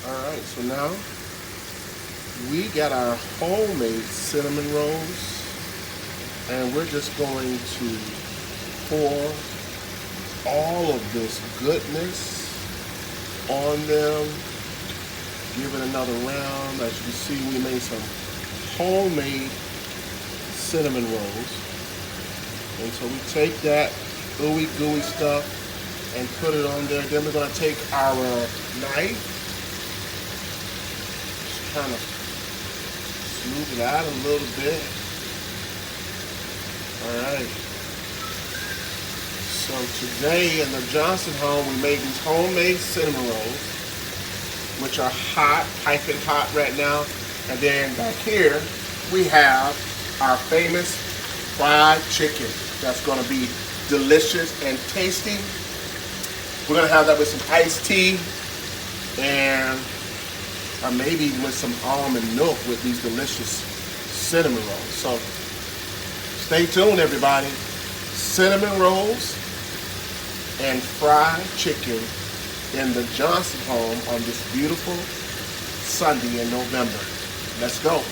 Alright, so now we got our homemade cinnamon rolls, and we're just going to pour all of this goodness on them. Give it another round. As you can see, we made some homemade cinnamon rolls. And so we take that ooey gooey stuff and put it on there. Then we're going to take our knife, just kind of smooth it out a little bit. Alright. So today in the Johnson home, we made these homemade cinnamon rolls, which are hot, piping hot right now. And then back here, we have our famous fried chicken. That's going to be delicious and tasty. We're going to have that with some iced tea and or maybe with some almond milk with these delicious cinnamon rolls. So stay tuned, everybody. Cinnamon rolls and fried chicken in the Johnson home on this beautiful Sunday in November. Let's go.